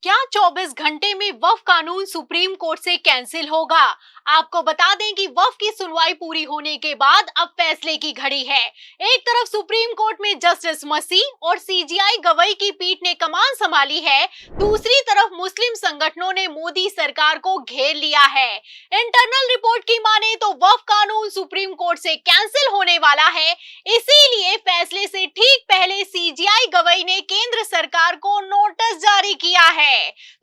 क्या 24 घंटे में वक्फ कानून सुप्रीम कोर्ट से कैंसिल होगा? आपको बता दें कि वक्फ की सुनवाई पूरी होने के बाद अब फैसले की घड़ी है। एक तरफ सुप्रीम कोर्ट में जस्टिस मसीह और सीजीआई गवई की पीठ ने कमान संभाली है, दूसरी तरफ मुस्लिम संगठनों ने मोदी सरकार को घेर लिया है। इंटरनल रिपोर्ट की माने तो वक्फ कानून सुप्रीम कोर्ट से कैंसिल होने वाला है। इसीलिए फैसले से ठीक पहले सीजीआई गवई ने केंद्र सरकार को नोटिस जारी किया है।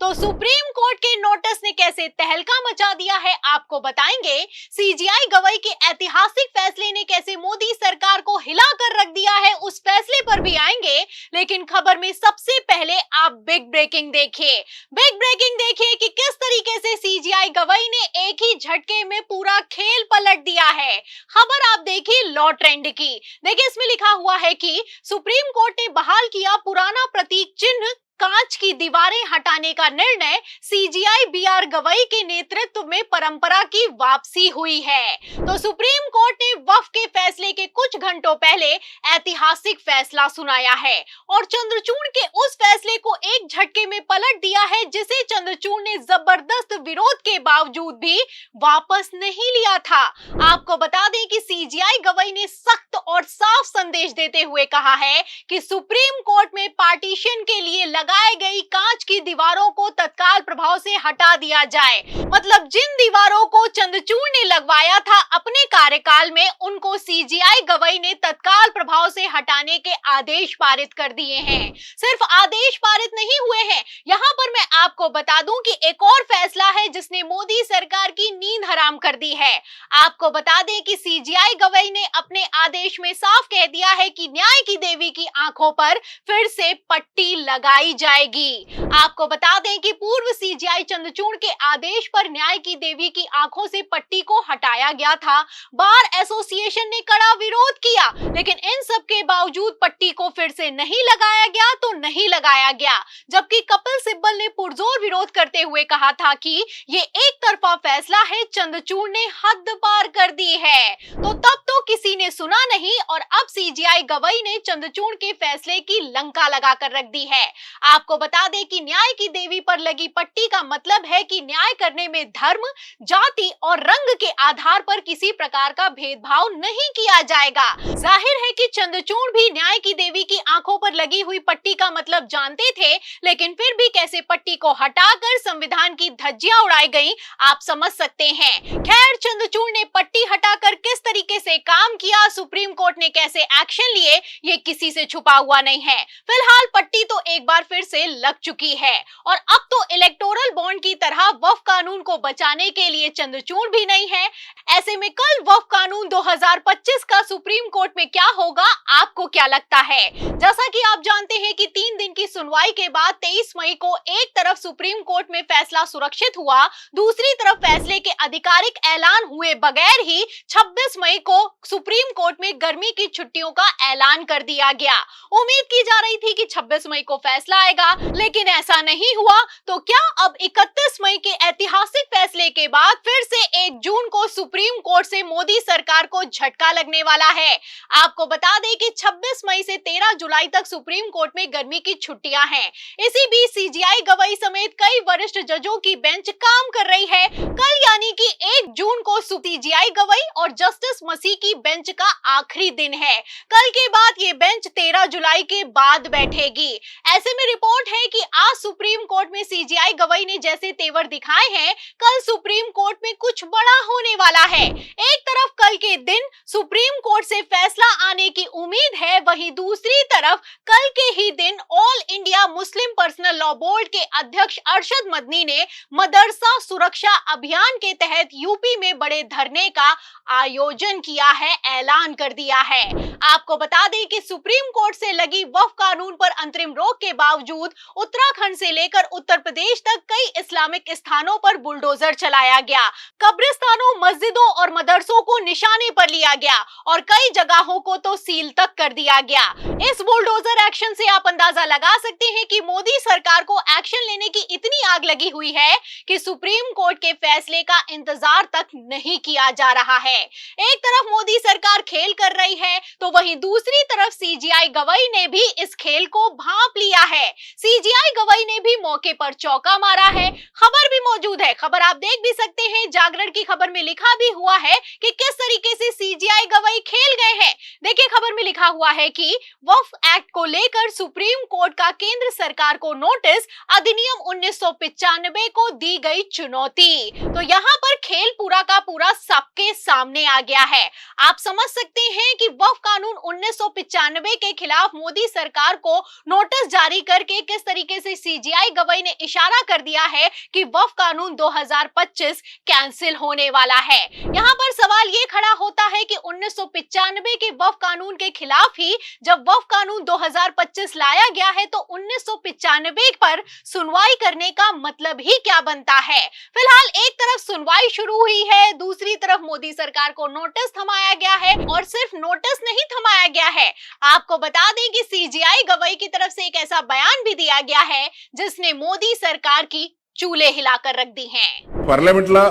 तो सुप्रीम कोर्ट के नोटिस ने कैसे तहलका मचा दिया है, आपको बताएंगे। सीजीआई गवई के ऐतिहासिक फैसले ने कैसे मोदी सरकार को हिलाकर रख दिया है, उस फैसले पर भी आएंगे। लेकिन खबर में सबसे पहले आप बिग ब्रेकिंग देखिए कि किस तरीके से सीजीआई गवई ने एक ही झटके में पूरा खेल पलट दिया है। खबर आप देखिए लॉ ट्रेंड की। देखिए इसमें लिखा हुआ है कि सुप्रीम कोर्ट ने बहाल किया पुराना प्रतीक चिन्ह कांच की दीवारें हटाने का निर्णय। सीजीआई बीआर गवई के नेतृत्व में परंपरा की वापसी हुई है। तो सुप्रीम कोर्ट ने वक्फ के फैसले के कुछ घंटों पहले ऐतिहासिक फैसला सुनाया है और चंद्रचूड़ के उस फैसले को एक झटके में पलट दिया है, जिसे चंद्रचूड़ ने जबरदस्त विरोध के बावजूद भी वापस नहीं लिया था। आपको बता दें कि सीजीआई गवई ने सख्त और साफ संदेश देते हुए कहा है कि सुप्रीम कोर्ट में पार्टीशन के लिए लगाई गई कांच की दीवारों को तत्काल प्रभाव से हटा दिया जाए। मतलब जिन दीवारों को चंद्रचूड़ ने लगवाया था अपने कार्यकाल में, उनको सीजीआई गवई ने तत्काल प्रभाव से हटाने के आदेश पारित कर दिए हैं। सिर्फ आदेश पारित नहीं हुए हैं, यहाँ पर मैं आपको बता दूं कि एक और फैसला है जिसने मोदी सरकार की नींद हराम कर दी है। आपको बता दें कि सीजीआई गवई ने अपने आदेश में साफ कह दिया है कि न्याय की देवी की आंखों पर फिर से पट्टी लगाई जाएगी। आपको बता दें कि पूर्व सीजीआई चंद्रचूड़ के आदेश पर न्याय की देवी की आंखों से पट्टी को हटाया गया था। बार एसोसिएशन ने कड़ा विरोध किया, लेकिन इन सब के बावजूद पट्टी को फिर से नहीं लगाया गया तो नहीं लगाया गया। जबकि कपिल सिब्बल ने पुरजोर विरोध करते हुए कहा था कि ये एक तरफा फैसला है, चंद्रचूड़ ने हद पार कर दी है। तो तब तो किसी ने सुना नहीं और अब सीजीआई गवई ने चंद्रचूड़ के फैसले की लंका लगाकर रख दी है। आपको बता दें कि न्याय की देवी पर लगी पट्टी का मतलब है कि न्याय करने में धर्म, जाति और रंग के आधार पर किसी प्रकार का भेदभाव नहीं किया जाएगा। जाहिर है कि चंद्रचूड़ भी न्याय की देवी की आंखों पर लगी हुई पट्टी का मतलब जानते थे, लेकिन फिर भी कैसे पट्टी को हटाकर संविधान की धज्जियां उड़ाई गई, आप समझ सकते हैं। खैर, चंद्रचूड़ ने पट्टी हटाकर किस तरीके से काम किया, सुप्रीम कोर्ट ने कैसे एक्शन लिए, ये किसी से छुपा हुआ नहीं है। फिलहाल पट्टी तो एक बार फिर से लग चुकी है और अब तो इलेक्टोरल बॉन्ड की तरह वक्फ कानून को बचाने के लिए चंद्रचूड़ भी नहीं है। ऐसे में कल वक्फ कानून 2025 का सुप्रीम कोर्ट में क्या होगा, आपको क्या लगता है? जैसा कि आप जानते हैं कि 3 दिन की सुनवाई के बाद 23 मई को एक तरफ सुप्रीम कोर्ट में फैसला सुरक्षित हुआ, दूसरी तरफ फैसले के आधिकारिक ऐलान हुए बगैर ही 26 मई को सुप्रीम कोर्ट में गर्मी की छुट्टियों का ऐलान कर दिया गया। उम्मीद की जा रही थी कि 26 मई को फैसला आएगा, लेकिन ऐसा नहीं हुआ। तो क्या अब 31 मई के ऐतिहासिक फैसले के बाद फिर से 1 जून को सुप्रीम कोर्ट से मोदी सरकार को झटका लगने वाला है? आपको बता दें कि 26 मई से 13 जुलाई तक सुप्रीम कोर्ट में गर्मी की छुट्टियां हैं। इसी बीच सीजीआई गवई समेत कई वरिष्ठ जजों की बेंच काम कर रही है। कल यानी कि 1 जून को सीजीआई गवई और जस्टिस मसीह की बेंच का आखिरी दिन है। कल के बाद ये बेंच 13 जुलाई के बाद बैठेगी। ऐसे में रिपोर्ट है कि आज सुप्रीम कोर्ट में सीजीआई गवई ने जैसे तेवर दिखाए हैं, कल सुप्रीम कोर्ट में कुछ बड़ा होने वाला है। एक तरफ कल के दिन सुप्रीम कोर्ट से फैसला आने की उम्मीद है, वहीं दूसरी तरफ कल के ही दिन all India Muslim personal law board के अध्यक्ष अरशद मदनी ने मदरसा सुरक्षा अभियान के तहत यूपी में बड़े धरने का आयोजन किया है, ऐलान कर दिया है। आपको बता दें कि सुप्रीम कोर्ट से लगी वक्फ कानून पर अंतरिम रोक के बावजूद उत्तराखंड से लेकर उत्तर प्रदेश तक कई इस्लामिक स्थानों पर बुलडोजर चलाया गया। कब्रिस्तानों, मस्जिदों और मदरसों को निशाने पर लिया गया और कई जगहों को तो सील तक कर दिया गया। इस बुलडोजर एक्शन से आप अंदाजा लगा सकते हैं कि मोदी सरकार को एक्शन लेने की इतनी आग लगी हुई है कि सुप्रीम कोर्ट के फैसले का इंतजार तक नहीं किया जा रहा है। एक तरफ मोदी सरकार खेल कर रही है, तो वहीं दूसरी तरफ सीजीआई गवई ने भी इस खेल को भांप लिया है। सीजीआई गवई ने भी मौके पर चौका मारा है। खबर भी मौजूद है, खबर आप देख भी सकते हैं। जागरण की खबर में लिखा भी हुआ है कि किस तरीके से सीजीआई गवई खेल गए हैं। देखिए, खबर में लिखा हुआ है कि वक्फ एक्ट को लेकर सुप्रीम कोर्ट का केंद्र सरकार को नोटिस, अधिनियम 1995 को दी गई चुनौती। तो यहाँ पर खेल पूरा का पूरा सबके सामने आ गया है। आप समझ सकते हैं कि वक्फ कानून 1995 के खिलाफ मोदी सरकार को नोटिस जारी करके किस तरीके से सीजीआई गवई ने इशारा कर दिया है कि वक्फ कानून 2025 कैंसिल होने वाला है। यहाँ पर सवाल ये खड़ा होता है कि 1995 के वक्फ कानून के खिलाफ ही जब वक्फ कानून 2025 लाया गया है, तो 1995 पर सुनवाई करने का मतलब ही क्या बनता है। फिलहाल एक तरफ सुनवाई शुरू हुई है, दूसरी तरफ मोदी सरकार को नोटिस थमाया गया है, और सिर्फ नोटिस नहीं थमाया गया है, आपको बता दें कि सीजीआई गवई की तरफ से एक ऐसा बयान भी दिया गया है जिसने मोदी सरकार की चूल्हे हिलाकर रख दी हैं। पार्लमेंटला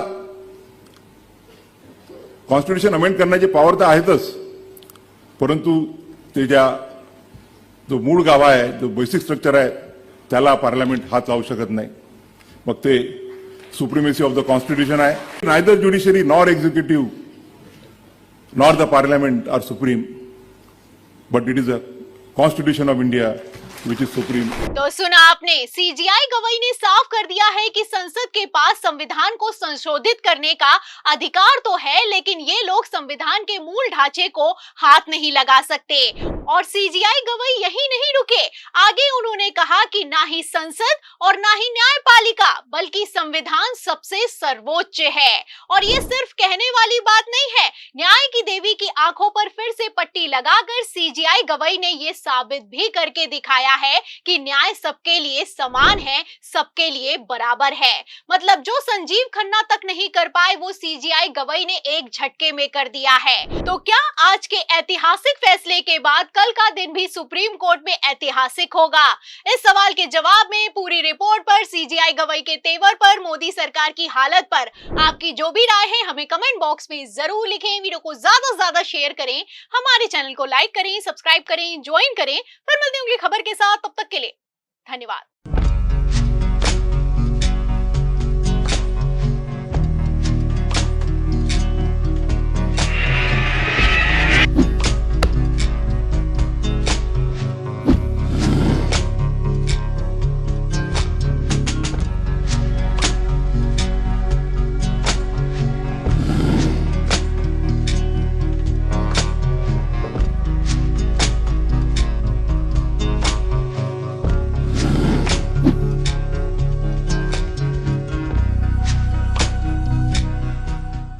कॉन्स्टिट्यूशन अमेंड करण्याची पॉवर तर आहेतच, परंतु त्याच्या जो मूळ गाभा आहे, जो बेसिक स्ट्रक्चर आहे, त्याला पार्लमेंट हात लावू शकत नाही। मग ते सुप्रीमेसी ऑफ द कॉन्स्टिट्यूशन आहे। Neither judiciary nor executive nor the parliament are supreme, but it is a constitution of India which is supreme। तो सुना आपने, सीजीआई गवई ने साफ कर दिया है कि संसद के पास संविधान को संशोधित करने का अधिकार तो है, लेकिन ये लोग संविधान के मूल ढांचे को हाथ नहीं लगा सकते। और सीजीआई गवई यही नहीं रुके, आगे उन्होंने कहा कि ना ही संसद और ना ही न्यायपालिका, बल्कि संविधान सबसे सर्वोच्च है। और ये सिर्फ कहने वाली बात नहीं है, न्याय की देवी की आंखों पर फिर से पट्टी लगाकर सीजीआई गवई ने ये साबित भी करके दिखाया है कि न्याय सबके लिए समान है, सबके लिए बराबर है। मतलब जो संजीव खन्ना तक नहीं कर पाए, वो सीजीआई गवई ने एक झटके में कर दिया है। तो क्या आज के ऐतिहासिक फैसले के बाद कल का दिन भी सुप्रीम कोर्ट में ऐतिहासिक होगा? इस सवाल के जवाब में, पूरी रिपोर्ट पर, सीजीआई गवई के तेवर पर, मोदी सरकार की हालत पर आपकी जो भी राय है हमें कमेंट बॉक्स में जरूर लिखें। वीडियो को ज्यादा से ज्यादा शेयर करें, हमारे चैनल को लाइक करें, सब्सक्राइब करें, ज्वाइन करें। फिर मिलते होंगे खबर के साथ, तब तक के लिए धन्यवाद।